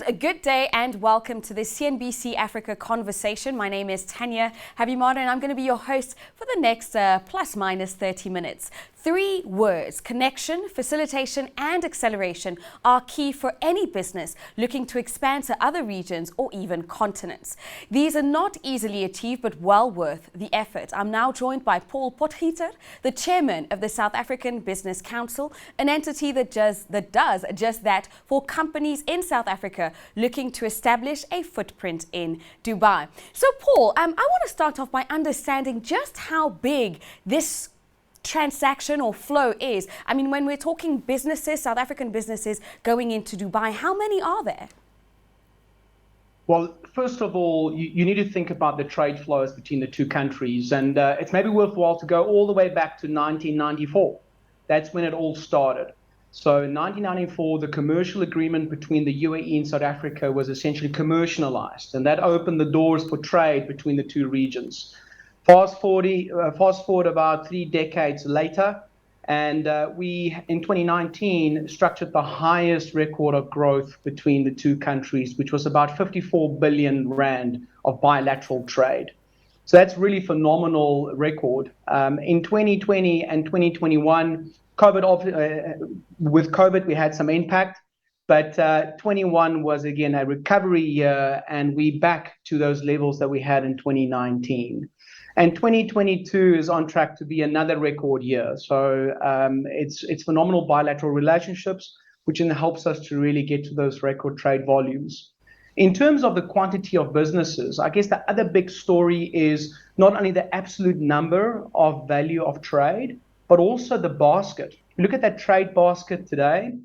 a good day and welcome to the CNBC Africa Conversation. My name is Tanya Habimana and I'm going to be your host for the next plus minus 30 minutes. 3 words: connection, facilitation and acceleration are key for any business looking to expand to other regions or even continents. These are not easily achieved but well worth the effort. I'm now joined by Potgieter, the chairman of the South African Business Council, an entity that does just that for companies in South Africa looking to establish a footprint in Dubai. So Paul, I want to start off by understanding just how big this transaction or flow is. I mean, when we're talking businesses, South African businesses going into Dubai, how many are there? Well, first of all, you need to think about the trade flows between the two countries. And it's maybe worthwhile to go all the way back to 1994. That's when it all started. So in 1994, the commercial agreement between the UAE and South Africa was essentially commercialized. And that opened the doors for trade between the two regions. Fast forward about 3 decades later, and we, in 2019, structured the highest record of growth between the two countries, which was about 54 billion rand of bilateral trade. So that's really phenomenal record. In 2020 and 2021, with COVID, we had some impact, but 21 was again a recovery year, and we back to those levels that we had in 2019. And 2022 is on track to be another record year. So it's phenomenal bilateral relationships, which then helps us to really get to those record trade volumes. In terms of the quantity of businesses, I guess the other big story is not only the absolute number of value of trade, but also the basket. Look at that trade basket today.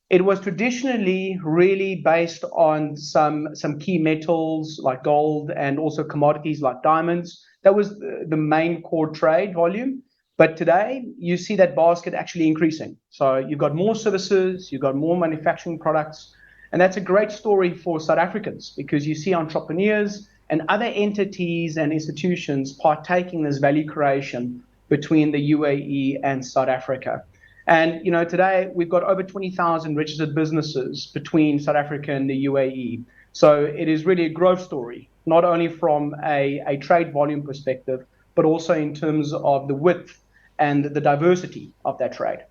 It was traditionally really based on some key metals like gold and also commodities like diamonds. That was the main core trade volume. But today, you see that basket actually increasing. So you've got more services, you've got more manufacturing products. And that's a great story for South Africans because you see entrepreneurs and other entities and institutions partaking in this value creation between the UAE and South Africa. And today we've got over 20,000 registered businesses between South Africa and the UAE. So it is really a growth story, not only from a trade volume perspective, but also in terms of the width and the diversity of that trade.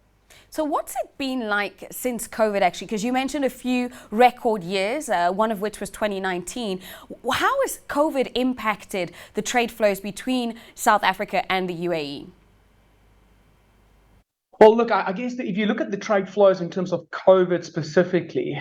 So what's it been like since COVID, actually? Because you mentioned a few record years, one of which was 2019. How has COVID impacted the trade flows between South Africa and the UAE? Well, look, I guess that if you look at the trade flows in terms of COVID specifically,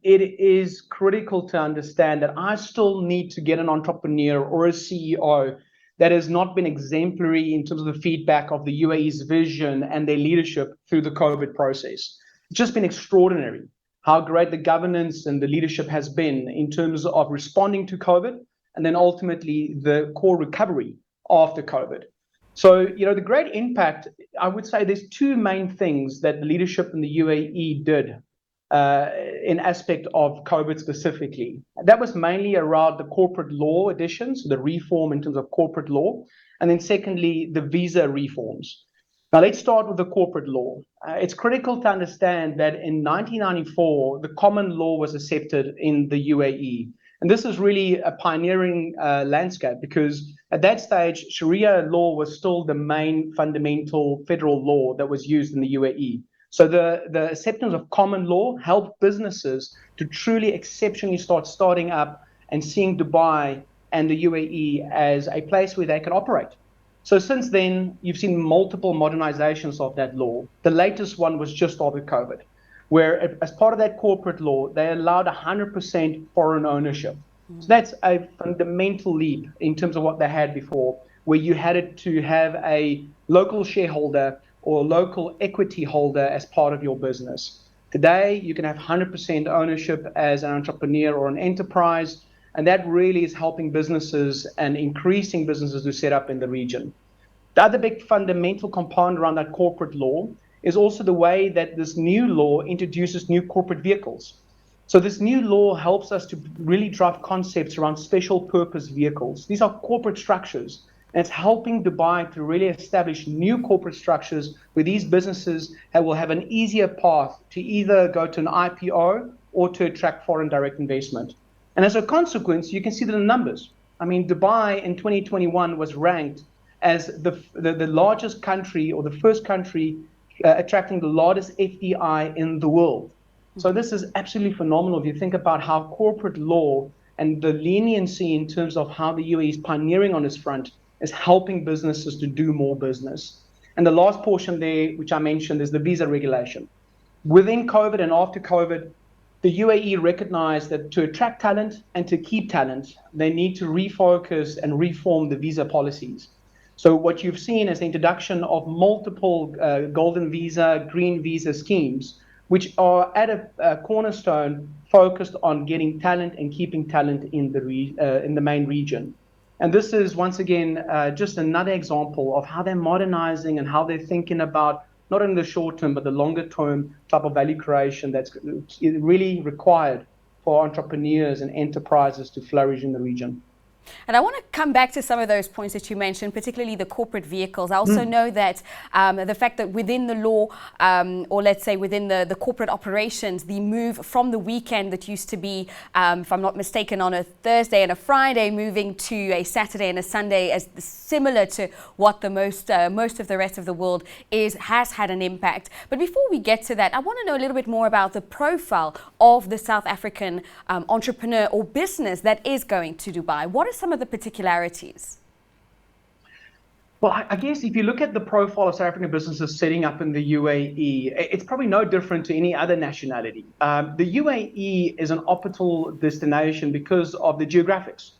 it is critical to understand that I still need to get an entrepreneur or a CEO that has not been exemplary in terms of the feedback of the UAE's vision and their leadership through the COVID process. It's just been extraordinary how great the governance and the leadership has been in terms of responding to COVID and then ultimately the core recovery after COVID. So, the great impact, I would say there's 2 main things that the leadership in the UAE did in aspect of COVID specifically. That was mainly around the corporate law additions, the reform in terms of corporate law, and then secondly, the visa reforms. Now, let's start with the corporate law. It's critical to understand that in 1994, the common law was accepted in the UAE. And this is really a pioneering landscape because at that stage, Sharia law was still the main fundamental federal law that was used in the UAE. So the acceptance of common law helped businesses to truly exceptionally starting up and seeing Dubai and the UAE as a place where they can operate. So since then, you've seen multiple modernizations of that law. The latest one was just after COVID, where as part of that corporate law, they allowed 100% foreign ownership. So that's a fundamental leap in terms of what they had before, where you had to have a local shareholder or local equity holder as part of your business. Today, you can have 100% ownership as an entrepreneur or an enterprise, and that really is helping businesses and increasing businesses to set up in the region. The other big fundamental component around that corporate law is also the way that this new law introduces new corporate vehicles. So this new law helps us to really drive concepts around special purpose vehicles. These are corporate structures, and it's helping Dubai to really establish new corporate structures where these businesses will have an easier path to either go to an IPO or to attract foreign direct investment. And as a consequence, you can see the numbers. I mean, Dubai in 2021 was ranked as the largest country, or the first country attracting the largest FDI in the world. So this is absolutely phenomenal if you think about how corporate law and the leniency in terms of how the UAE is pioneering on this front is helping businesses to do more business. And the last portion there, which I mentioned, is the visa regulation. Within COVID and after COVID, the UAE recognized that to attract talent and to keep talent, they need to refocus and reform the visa policies. So what you've seen is the introduction of multiple golden visa, green visa schemes, which are at a cornerstone focused on getting talent and keeping talent in the main region. And this is, once again, just another example of how they're modernizing and how they're thinking about not only the short term, but the longer term type of value creation that's really required for entrepreneurs and enterprises to flourish in the region. And I want to come back to some of those points that you mentioned, particularly the corporate vehicles. I also know that the fact that within the law, or let's say within the corporate operations, the move from the weekend that used to be, if I'm not mistaken, on a Thursday and a Friday, moving to a Saturday and a Sunday, as similar to what the most of the rest of the world has had an impact. But before we get to that, I want to know a little bit more about the profile of the South African entrepreneur or business that is going to Dubai. What are some of the particularities? Well, I guess if you look at the profile of South African businesses setting up in the UAE, it's probably no different to any other nationality. The UAE is an optimal destination because of the geographics.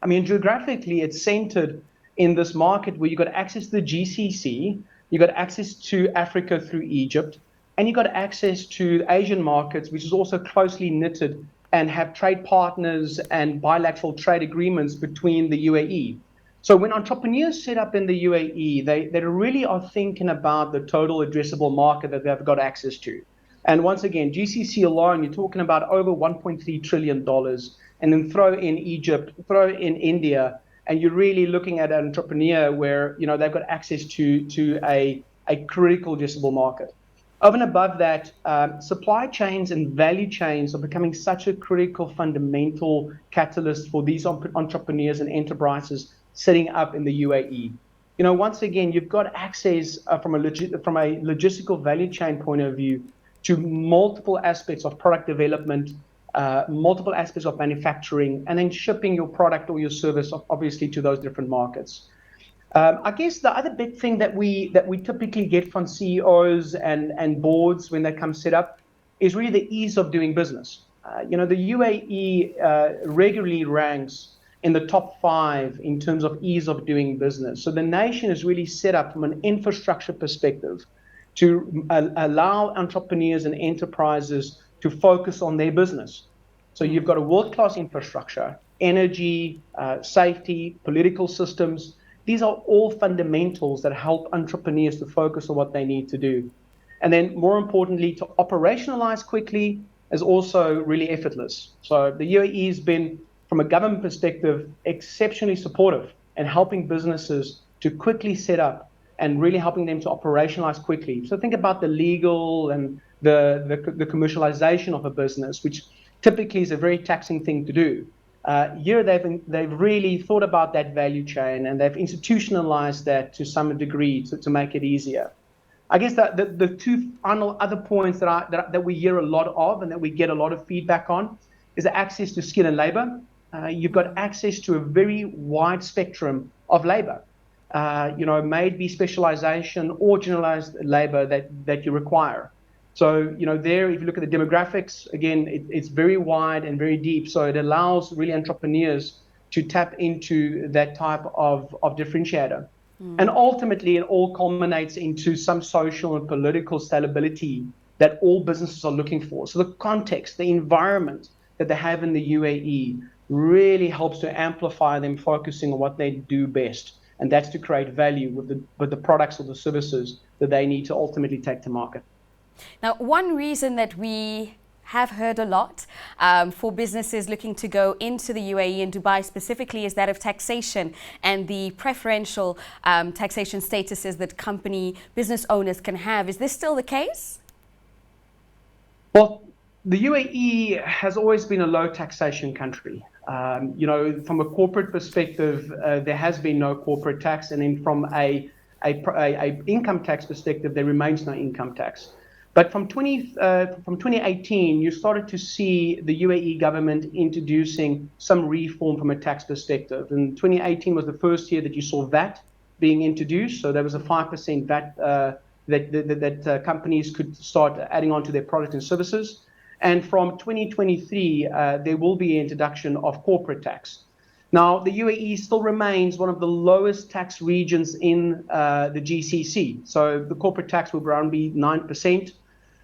I mean, geographically, it's centered in this market where you've got access to the GCC, you've got access to Africa through Egypt, and you've got access to Asian markets, which is also closely knitted and have trade partners and bilateral trade agreements between the UAE. So when entrepreneurs set up in the UAE, they really are thinking about the total addressable market that they've got access to. And once again, GCC alone, you're talking about over $1.3 trillion. And then throw in Egypt, throw in India, and you're really looking at an entrepreneur where they've got access to a critical addressable market. Over and above that, supply chains and value chains are becoming such a critical, fundamental catalyst for these entrepreneurs and enterprises setting up in the UAE. Once again, you've got access from a logistical value chain point of view to multiple aspects of product development, multiple aspects of manufacturing, and then shipping your product or your service, obviously, to those different markets. I guess the other big thing that we typically get from CEOs and boards when they come set up is really the ease of doing business. The UAE regularly ranks in the top 5 in terms of ease of doing business. So the nation is really set up from an infrastructure perspective to allow entrepreneurs and enterprises to focus on their business. So you've got a world-class infrastructure, energy, safety, political systems. These are all fundamentals that help entrepreneurs to focus on what they need to do. And then more importantly, to operationalize quickly is also really effortless. So the UAE has been, from a government perspective, exceptionally supportive in helping businesses to quickly set up and really helping them to operationalize quickly. So think about the legal and the commercialization of a business, which typically is a very taxing thing to do. Here they've really thought about that value chain, and they've institutionalized that to some degree to make it easier. I guess that the two final other points that we hear a lot of and that we get a lot of feedback on is the access to skill and labor. You've got access to a very wide spectrum of labor. May it be specialization or generalized labor that you require. So, there, if you look at the demographics, again, it's very wide and very deep. So it allows really entrepreneurs to tap into that type of differentiator. And ultimately, it all culminates into some social and political stability that all businesses are looking for. So the context, the environment that they have in the UAE really helps to amplify them focusing on what they do best. And that's to create value with the products or the services that they need to ultimately take to market. Now, one reason that we have heard a lot for businesses looking to go into the UAE and Dubai specifically is that of taxation and the preferential taxation statuses that business owners can have. Is this still the case? Well, The UAE has always been a low taxation country. From a corporate perspective, there has been no corporate tax, and then from a income tax perspective, there remains no income tax. But from 2018, you started to see the UAE government introducing some reform from a tax perspective. And 2018 was the first year that you saw VAT being introduced. So there was a 5% VAT that companies could start adding on to their products and services. And from 2023, there will be an introduction of corporate tax. Now, the UAE still remains one of the lowest tax regions in the GCC. So the corporate tax will around be 9%.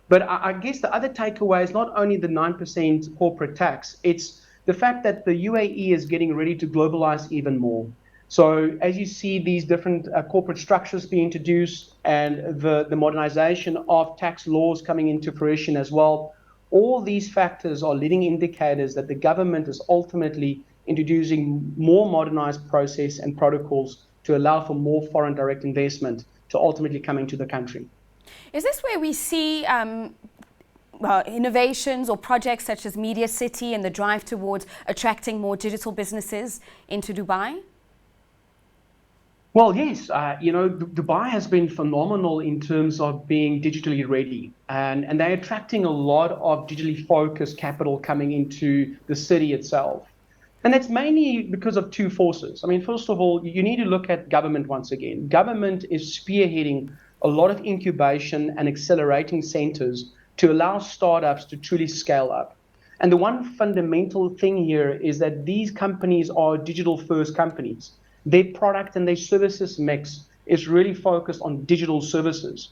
But I guess the other takeaway is not only the 9% corporate tax, it's the fact that the UAE is getting ready to globalize even more. So as you see these different corporate structures being introduced and the modernization of tax laws coming into fruition as well, all these factors are leading indicators that the government is ultimately introducing more modernized process and protocols to allow for more foreign direct investment to ultimately come into the country. Is this where we see innovations or projects such as Media City and the drive towards attracting more digital businesses into Dubai? Well, yes. Dubai has been phenomenal in terms of being digitally ready, and they're attracting a lot of digitally focused capital coming into the city itself. And that's mainly because of two forces. I mean, first of all, you need to look at government once again. Government is spearheading a lot of incubation and accelerating centers to allow startups to truly scale up. And the one fundamental thing here is that these companies are digital first companies. Their product and their services mix is really focused on digital services.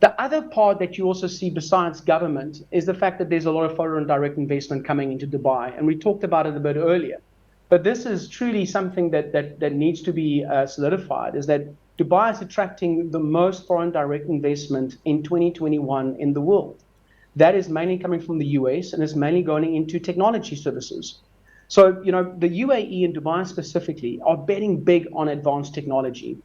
The other part that you also see besides government is the fact that there's a lot of foreign direct investment coming into Dubai. And we talked about it a bit earlier. But this is truly something that needs to be solidified, is that Dubai is attracting the most foreign direct investment in 2021 in the world. That is mainly coming from the US and is mainly going into technology services. So, the UAE and Dubai specifically are betting big on advanced technology.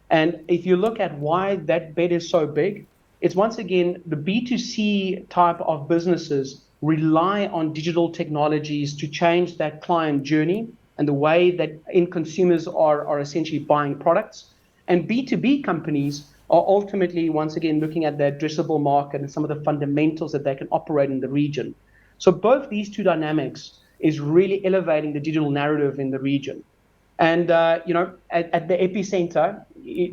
And if you look at why that bet is so big, it's once again the B2C type of businesses rely on digital technologies to change that client journey and the way that end consumers are essentially buying products. And B2B companies are ultimately, once again, looking at the addressable market and some of the fundamentals that they can operate in the region. So both these two dynamics is really elevating the digital narrative in the region. And, at the epicenter,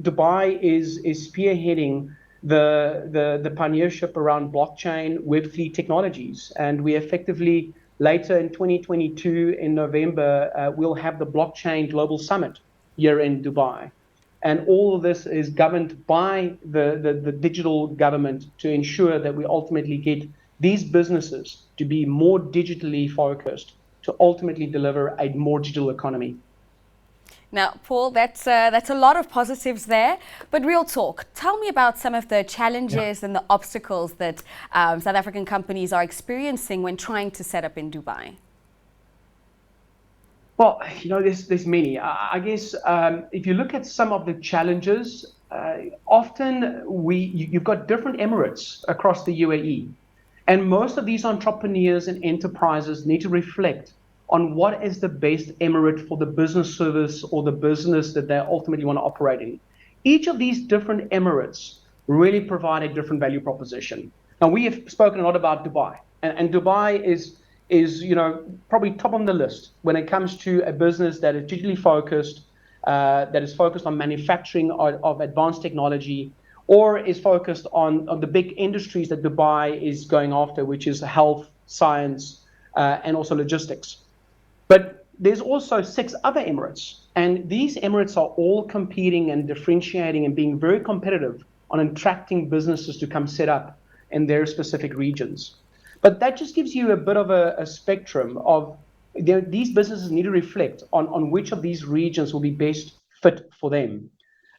Dubai is spearheading the pioneership around blockchain, Web3 technologies. And we effectively, later in 2022, in November, we'll have the Blockchain Global Summit here in Dubai. And all of this is governed by the digital government to ensure that we ultimately get these businesses to be more digitally focused to ultimately deliver a more digital economy. Now, Paul, that's a lot of positives there. But real talk, tell me about some of the challenges and the obstacles that South African companies are experiencing when trying to set up in Dubai. Well, there's many. I guess if you look at some of the challenges, often you've got different emirates across the UAE. And most of these entrepreneurs and enterprises need to reflect on what is the best emirate for the business service or the business that they ultimately want to operate in. Each of these different emirates really provide a different value proposition. Now, we have spoken a lot about Dubai, and Dubai is probably top on the list when it comes to a business that is digitally focused, that is focused on manufacturing of advanced technology, or is focused on the big industries that Dubai is going after, which is health, science, and also logistics. But there's also 6 other emirates, and these emirates are all competing and differentiating and being very competitive on attracting businesses to come set up in their specific regions. But that just gives you a bit of a spectrum of these businesses need to reflect on which of these regions will be best fit for them.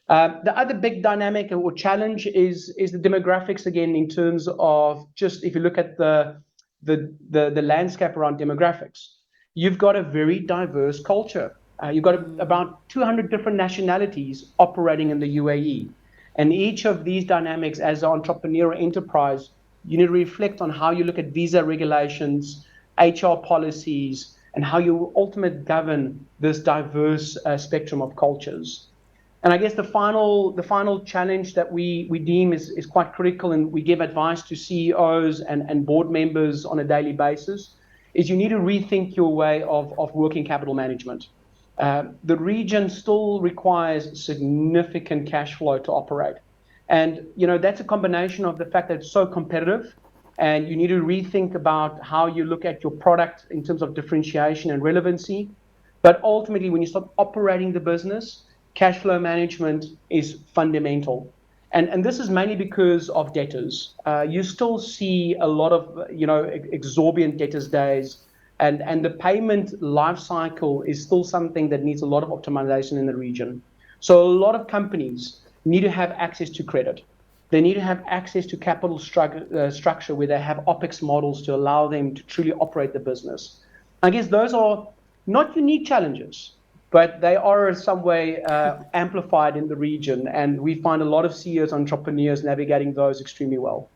The other big dynamic or challenge is the demographics again, in terms of just if you look at the landscape around demographics, you've got a very diverse culture. You've got about 200 different nationalities operating in the UAE. And each of these dynamics as an entrepreneurial enterprise You need to reflect on how you look at visa regulations, HR policies, and how you ultimately govern this diverse spectrum of cultures. And I guess the final challenge that we deem is quite critical, and we give advice to CEOs and board members on a daily basis, is you need to rethink your way of working capital management. The region still requires significant cash flow to operate. And that's a combination of the fact that it's so competitive, and you need to rethink about how you look at your product in terms of differentiation and relevancy. But ultimately, when you start operating the business, cash flow management is fundamental. And this is mainly because of debtors. You still see a lot of exorbitant debtors days, and the payment life cycle is still something that needs a lot of optimization in the region. So a lot of companies need to have access to credit. They need to have access to capital structure where they have OPEX models to allow them to truly operate the business. I guess those are not unique challenges, but they are in some way amplified in the region. And we find a lot of CEOs, entrepreneurs navigating those extremely well.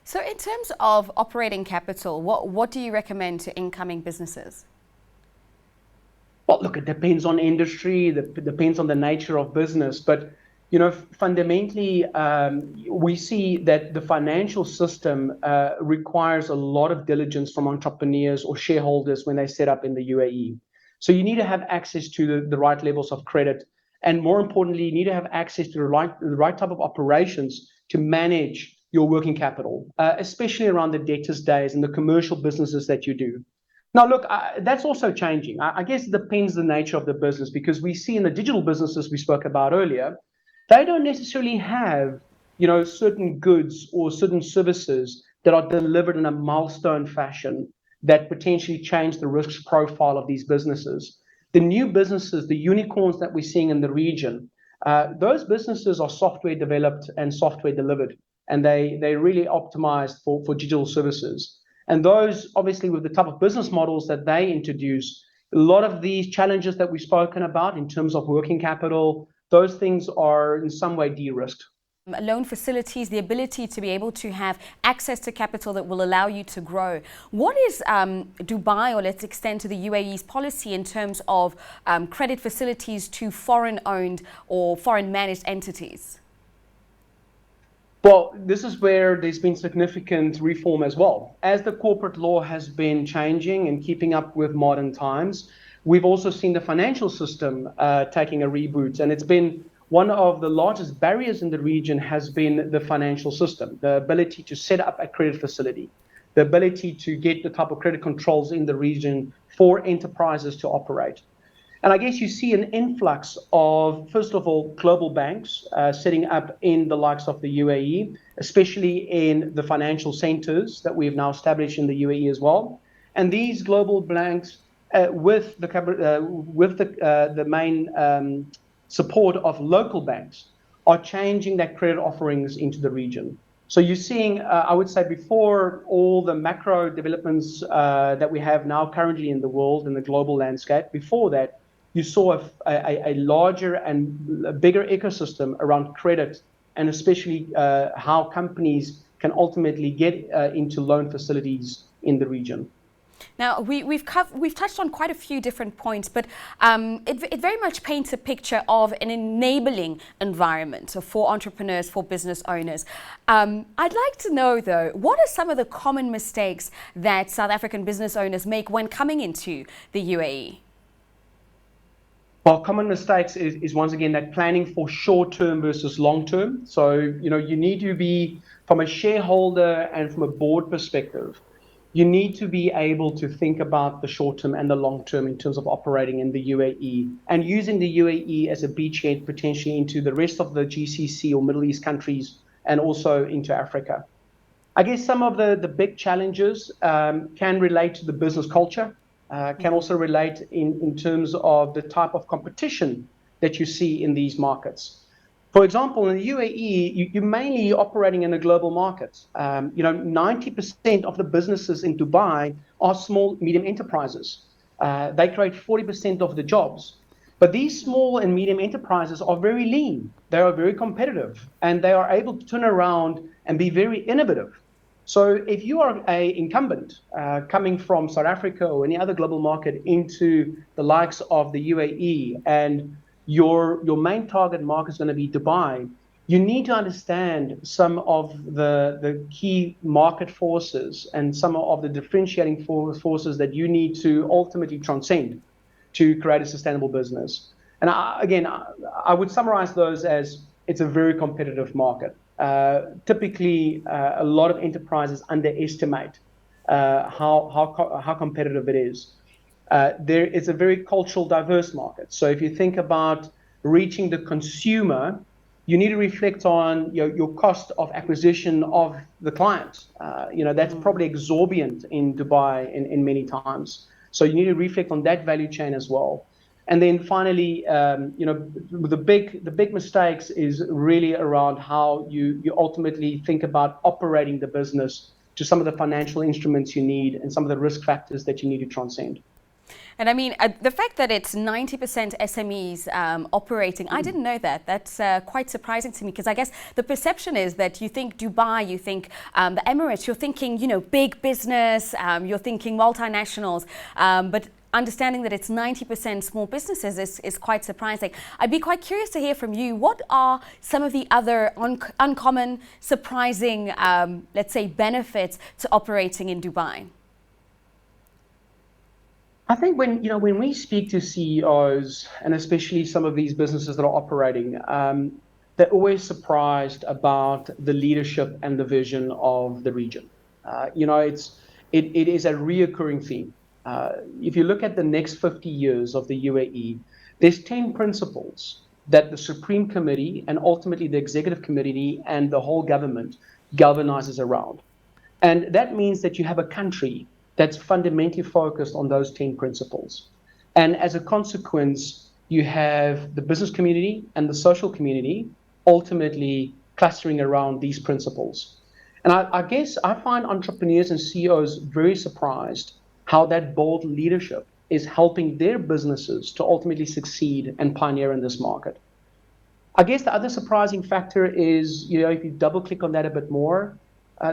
So in terms of operating capital, what do you recommend to incoming businesses? Well, look, it depends on industry, it depends on the nature of business, but fundamentally, we see that the financial system requires a lot of diligence from entrepreneurs or shareholders when they set up in the UAE. So you need to have access to the right levels of credit, and more importantly, you need to have access to the right type of operations to manage your working capital, especially around the debtors days and the commercial businesses that you do. Now, look, that's also changing. I guess it depends the nature of the business, because we see in the digital businesses we spoke about earlier, they don't necessarily have, certain goods or certain services that are delivered in a milestone fashion that potentially change the risk profile of these businesses. The new businesses, the unicorns that we're seeing in the region, those businesses are software developed and software delivered, and they really optimized for digital services. And those, obviously, with the type of business models that they introduce, a lot of these challenges that we've spoken about in terms of working capital, those things are in some way de-risked. Loan facilities, the ability to be able to have access to capital that will allow you to grow. What is Dubai, or let's extend to the UAE's policy in terms of credit facilities to foreign-owned or foreign-managed entities? Well, this is where there's been significant reform as well. As the corporate law has been changing and keeping up with modern times, we've also seen the financial system taking a reboot. And it's been one of the largest barriers in the region has been the financial system, the ability to set up a credit facility, the ability to get the type of credit controls in the region for enterprises to operate. And I guess you see an influx of, first of all, global banks setting up in the likes of the UAE, especially in the financial centers that we've now established in the UAE as well. And these global banks, with the main support of local banks, are changing their credit offerings into the region. So you're seeing, I would say, before all the macro developments that we have now currently in the world and the global landscape, before that, you saw a larger and a bigger ecosystem around credit, and especially how companies can ultimately get into loan facilities in the region. Now, we've touched on quite a few different points, but it very much paints a picture of an enabling environment for entrepreneurs, for business owners. I'd like to know, though, what are some of the common mistakes that South African business owners make when coming into the UAE? Well, common mistakes is once again that planning for short-term versus long-term. So, you need to be, from a shareholder and from a board perspective, you need to be able to think about the short-term and the long-term in terms of operating in the UAE and using the UAE as a beachhead potentially into the rest of the GCC or Middle East countries and also into Africa. I guess some of the big challenges can relate to the business culture. Can also relate in terms of the type of competition that you see in these markets. For example, in the UAE, you're mainly operating in a global market. 90% of the businesses in Dubai are small, medium enterprises. They create 40% of the jobs. But these small and medium enterprises are very lean. They are very competitive, and they are able to turn around and be very innovative. So if you are a incumbent coming from South Africa or any other global market into the likes of the UAE, and your main target market is going to be Dubai, you need to understand some of the key market forces and some of the differentiating forces that you need to ultimately transcend to create a sustainable business. And I would summarize those as it's a very competitive market. Typically, a lot of enterprises underestimate how competitive it is. There is a very cultural diverse market. So if you think about reaching the consumer, you need to reflect on your cost of acquisition of the client. That's probably exorbitant in Dubai in many times. So you need to reflect on that value chain as well. And then finally, the big mistakes is really around how you ultimately think about operating the business to some of the financial instruments you need and some of the risk factors that you need to transcend. And I mean, the fact that it's 90% SMEs operating, I didn't know that. That's quite surprising to me, because I guess the perception is that you think Dubai, you think the Emirates, you're thinking, big business, you're thinking multinationals, but understanding that it's 90% small businesses is quite surprising. I'd be quite curious to hear from you. What are some of the other uncommon, surprising, let's say, benefits to operating in Dubai? I think when we speak to CEOs, and especially some of these businesses that are operating, they're always surprised about the leadership and the vision of the region. It is a reoccurring theme. If you look at the next 50 years of the UAE, there's 10 principles that the Supreme Committee and ultimately the Executive Committee and the whole government galvanizes around. And that means that you have a country that's fundamentally focused on those 10 principles. And as a consequence, you have the business community and the social community ultimately clustering around these principles. And I guess I find entrepreneurs and CEOs very surprised how that bold leadership is helping their businesses to ultimately succeed and pioneer in this market. I guess the other surprising factor is, if you double click on that a bit more,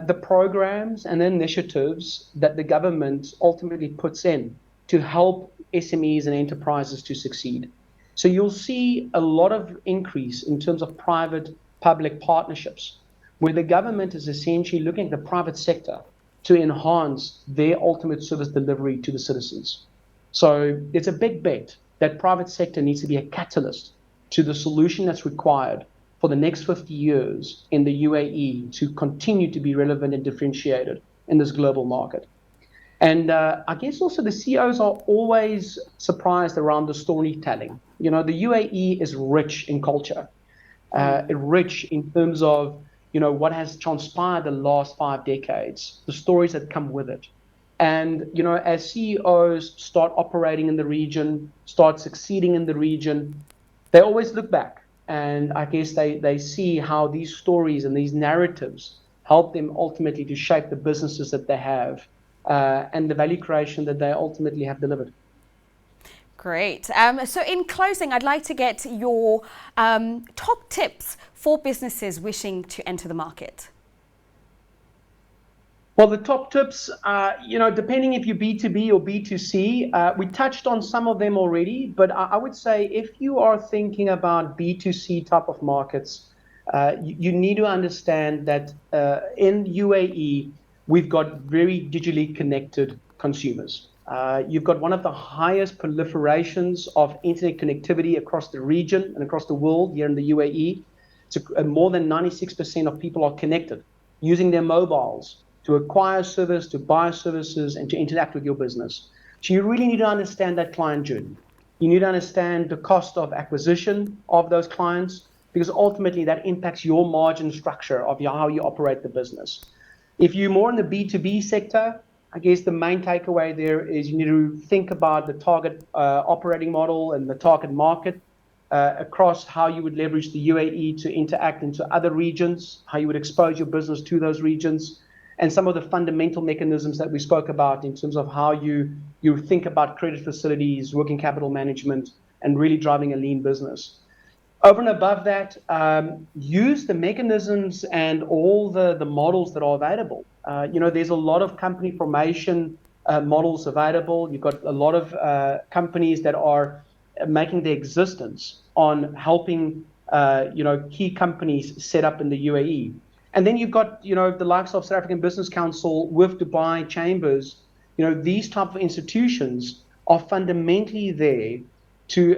the programs and initiatives that the government ultimately puts in to help SMEs and enterprises to succeed. So you'll see a lot of increase in terms of private-public partnerships, where the government is essentially looking at the private sector to enhance their ultimate service delivery to the citizens. So it's a big bet that private sector needs to be a catalyst to the solution that's required for the next 50 years in the UAE to continue to be relevant and differentiated in this global market. And I guess also the CEOs are always surprised around the storytelling. The UAE is rich in culture, rich in terms of what has transpired the last 5 decades, the stories that come with it. And as CEOs start operating in the region, start succeeding in the region, they always look back. And I guess they see how these stories and these narratives help them ultimately to shape the businesses that they have and the value creation that they ultimately have delivered. Great. So in closing, I'd like to get your top tips for businesses wishing to enter the market. Well, the top tips, depending if you're B2B or B2C, we touched on some of them already, but I would say if you are thinking about B2C type of markets, you need to understand that in UAE, we've got very digitally connected consumers. You've got one of the highest proliferations of internet connectivity across the region and across the world here in the UAE. So more than 96% of people are connected using their mobiles to acquire service, to buy services, and to interact with your business. So you really need to understand that client journey. You need to understand the cost of acquisition of those clients, because ultimately that impacts your margin structure of how you operate the business. If you're more in the B2B sector, I guess the main takeaway there is you need to think about the target operating model and the target market across how you would leverage the UAE to interact into other regions, how you would expose your business to those regions, and some of the fundamental mechanisms that we spoke about in terms of how you think about credit facilities, working capital management, and really driving a lean business. Over and above that, use the mechanisms and all the models that are available There's a lot of company formation models available. You've got a lot of companies that are making their existence on helping key companies set up in the UAE. And then you've got the likes of South African Business Council with Dubai Chambers. These type of institutions are fundamentally there to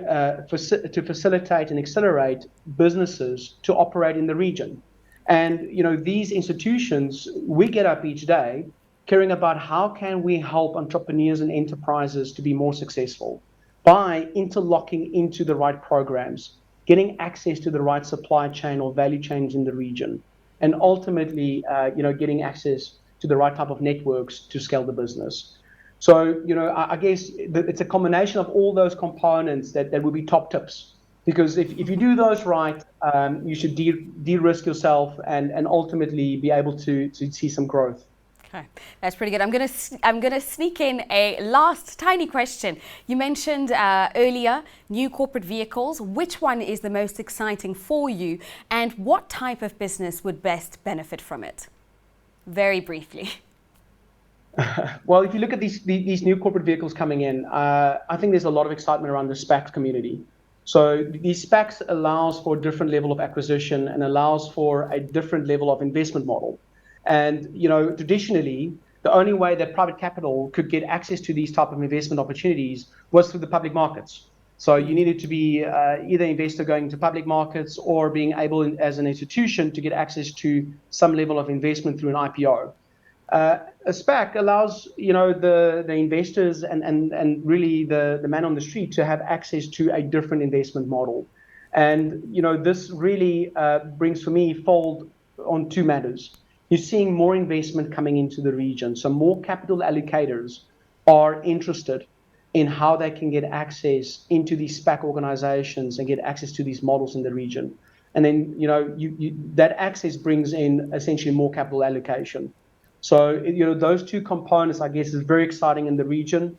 facilitate and accelerate businesses to operate in the region. And these institutions, we get up each day caring about how can we help entrepreneurs and enterprises to be more successful by interlocking into the right programs, getting access to the right supply chain or value chains in the region, and ultimately, getting access to the right type of networks to scale the business. So, I guess it's a combination of all those components that will be top tips. Because if you do those right, you should de-risk yourself and ultimately be able to see some growth. Okay, that's pretty good. I'm gonna sneak in a last tiny question. You mentioned earlier new corporate vehicles. Which one is the most exciting for you, and what type of business would best benefit from it? Very briefly. Well, if you look at these new corporate vehicles coming in, I think there's a lot of excitement around the SPAC community. So these SPACs allows for a different level of acquisition and allows for a different level of investment model. And traditionally, the only way that private capital could get access to these type of investment opportunities was through the public markets. So you needed to be either investor going to public markets or being able, as an institution, to get access to some level of investment through an IPO. A SPAC allows the investors and really the man on the street to have access to a different investment model. And this really brings for me fold on two matters. You're seeing more investment coming into the region, so more capital allocators are interested in how they can get access into these SPAC organizations and get access to these models in the region. And then that access brings in essentially more capital allocation. So, those two components, I guess, is very exciting in the region.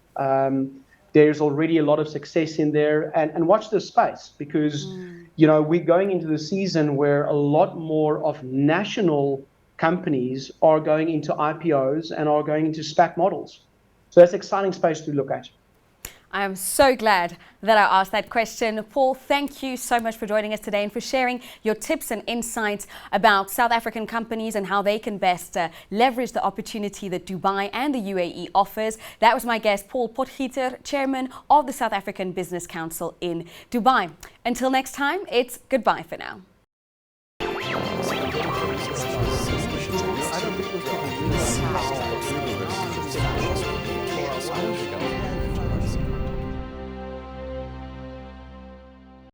There's already a lot of success in there. And watch this space because, we're going into the season where a lot more of national companies are going into IPOs and are going into SPAC models. So that's an exciting space to look at. I am so glad that I asked that question. Paul, thank you so much for joining us today and for sharing your tips and insights about South African companies and how they can best leverage the opportunity that Dubai and the UAE offers. That was my guest, Paul Potgieter, Chairman of the South African Business Council in Dubai. Until next time, it's goodbye for now. I don't think